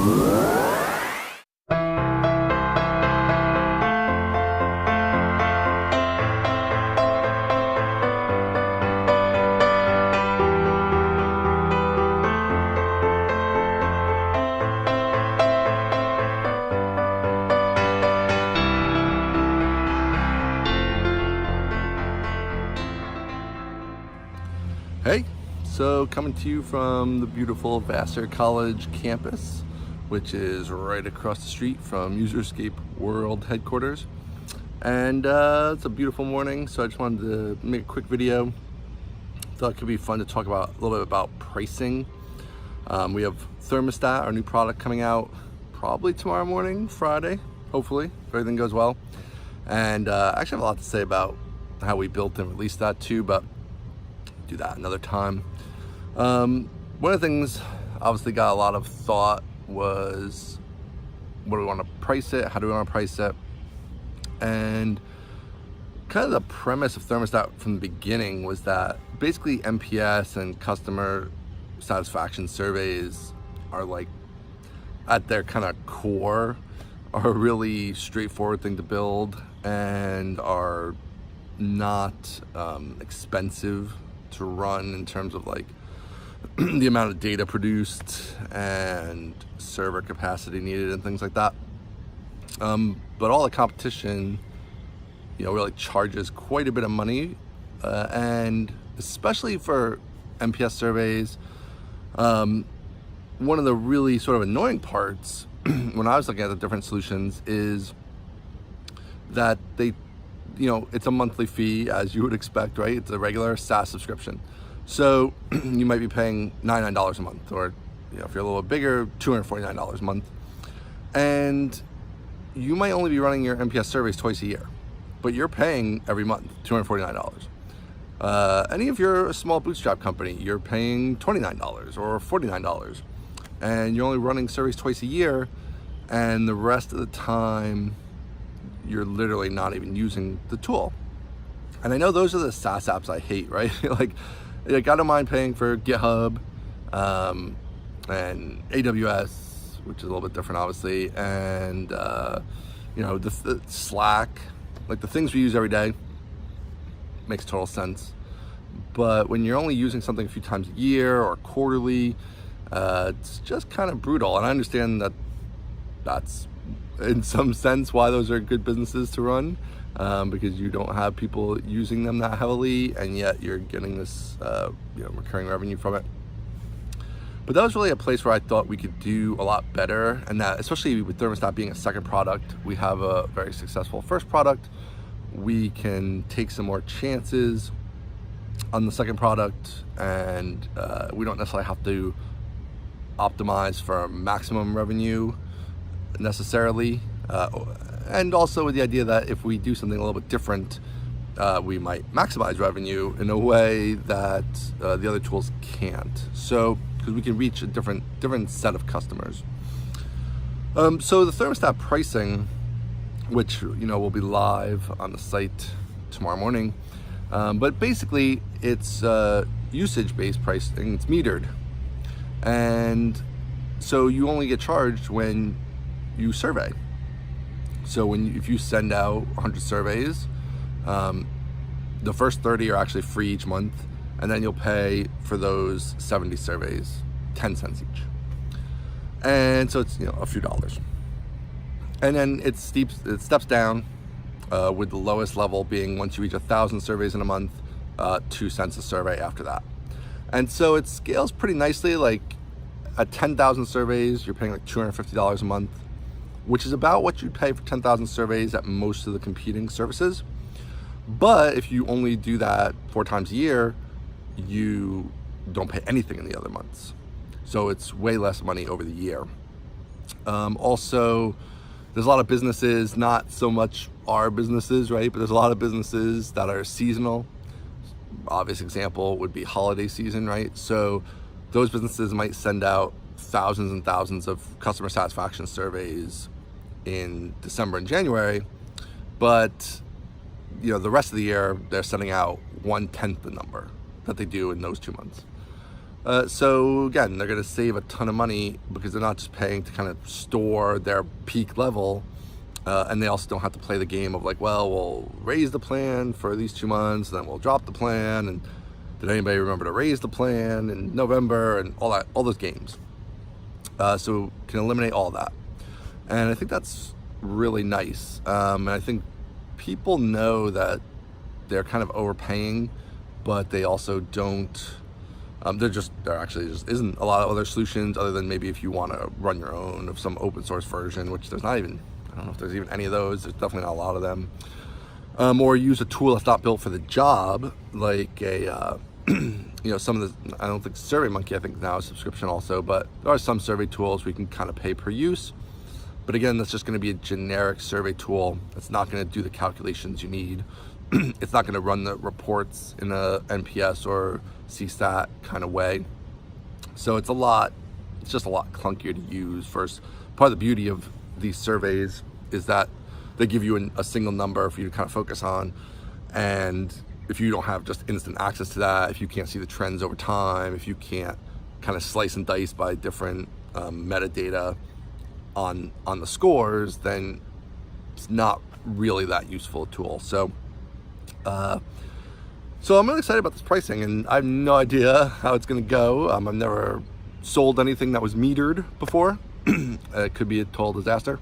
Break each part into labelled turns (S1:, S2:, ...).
S1: Hey, so coming to you from the beautiful Vassar College campus, which is right across the street from Userscape World headquarters. And it's a beautiful morning, so I just wanted to make a quick video. Thought it could be fun to talk about a little bit about pricing. We have Thermostat, our new product, coming out probably tomorrow morning, Friday, hopefully, if everything goes well. And I actually have a lot to say about how we built and released that too, but do that another time. One of the things obviously got a lot of thought was, what do we want to price it? How do we want to price it? And kind of the premise of Thermostat from the beginning was that basically NPS and customer satisfaction surveys are like, at their kind of core, are a really straightforward thing to build and are not expensive to run in terms of like the amount of data produced and server capacity needed and things like that. But all the competition, really charges quite a bit of money, and especially for NPS surveys. One of the really sort of annoying parts when I was looking at the different solutions is that they, it's a monthly fee, as you would expect, right? It's a regular SaaS subscription. So you might be paying $99 a month, or if you're a little bigger, $249 a month. And you might only be running your NPS surveys twice a year, but you're paying every month $249. And if you're a small bootstrap company, you're paying $29 or $49. And you're only running surveys twice a year, and the rest of the time, you're literally not even using the tool. And I know those are the SaaS apps I hate, right? like I don't mind paying for GitHub and AWS, which is a little bit different, obviously, and the Slack, like the things we use every day, makes total sense. But when you're only using something a few times a year or quarterly, it's just kind of brutal. And I understand that that's in some sense why those are good businesses to run, because you don't have people using them that heavily, and yet you're getting this recurring revenue from it. But that was really a place where I thought we could do a lot better, and that especially with Thermostat being a second product, we have a very successful first product. We can take some more chances on the second product, and we don't necessarily have to optimize for maximum revenue necessarily, and also with the idea that if we do something a little bit different, we might maximize revenue in a way that the other tools can't. So because we can reach a different set of customers. So the Thermostat Pricing, which will be live on the site tomorrow morning, but basically it's usage-based pricing. It's metered, and so you only get charged when you survey. So if you send out 100 surveys, the first 30 are actually free each month, and then you'll pay for those 70 surveys 10 cents each. And so it's a few dollars. And then it steps down with the lowest level being once you reach 1,000 surveys in a month, 2 cents a survey after that. And so it scales pretty nicely. Like at 10,000 surveys, you're paying like $250 a month, which is about what you'd pay for 10,000 surveys at most of the competing services. But if you only do that 4 times a year, you don't pay anything in the other months. So it's way less money over the year. Also, there's a lot of businesses, not so much our businesses, right? But there's a lot of businesses that are seasonal. Obvious example would be holiday season, right? So those businesses might send out thousands and thousands of customer satisfaction surveys in December and January, but the rest of the year they're sending out 1/10 the number that they do in those 2 months. So again, they're going to save a ton of money because they're not just paying to kind of store their peak level, and they also don't have to play the game of like, well, we'll raise the plan for these 2 months, then we'll drop the plan, and did anybody remember to raise the plan in November, and all those games. So can eliminate all that, and I think that's really nice. And I think people know that they're kind of overpaying, but they also don't. There actually just isn't a lot of other solutions other than maybe if you want to run your own of some open source version, which there's not even. I don't know if there's even any of those. There's definitely not a lot of them. Or use a tool that's not built for the job, like a some of the, I don't think SurveyMonkey, I think now is subscription also, but there are some survey tools we can kind of pay per use. But again, that's just going to be a generic survey tool. It's not going to do the calculations you need. It's not going to run the reports in a NPS or CSAT kind of way. So it's just a lot clunkier to use. First, part of the beauty of these surveys is that they give you a single number for you to kind of focus on. And if you don't have just instant access to that, if you can't see the trends over time, if you can't kind of slice and dice by different metadata on the scores, then it's not really that useful a tool. So I'm really excited about this pricing, and I have no idea how it's going to go. I've never sold anything that was metered before. It could be a total disaster.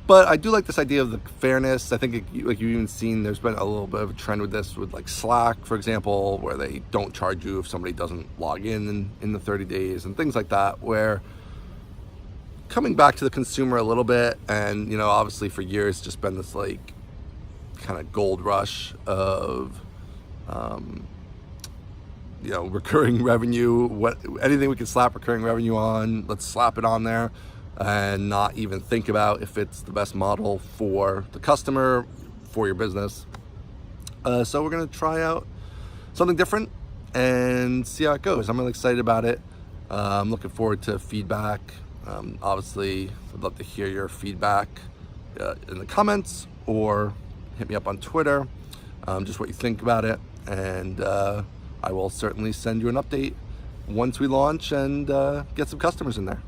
S1: But I do like this idea of the fairness. I think, like you've even seen, there's been a little bit of a trend with this, with like Slack, for example, where they don't charge you if somebody doesn't log in the 30 days and things like that, where coming back to the consumer a little bit. And, obviously for years, just been this like kind of gold rush of, recurring revenue. Anything we can slap recurring revenue on, let's slap it on there, and not even think about if it's the best model for the customer, for your business. So we're gonna try out something different and see how it goes. I'm really excited about it. I'm looking forward to feedback. Obviously, I'd love to hear your feedback in the comments, or hit me up on Twitter, just what you think about it. And I will certainly send you an update once we launch and get some customers in there.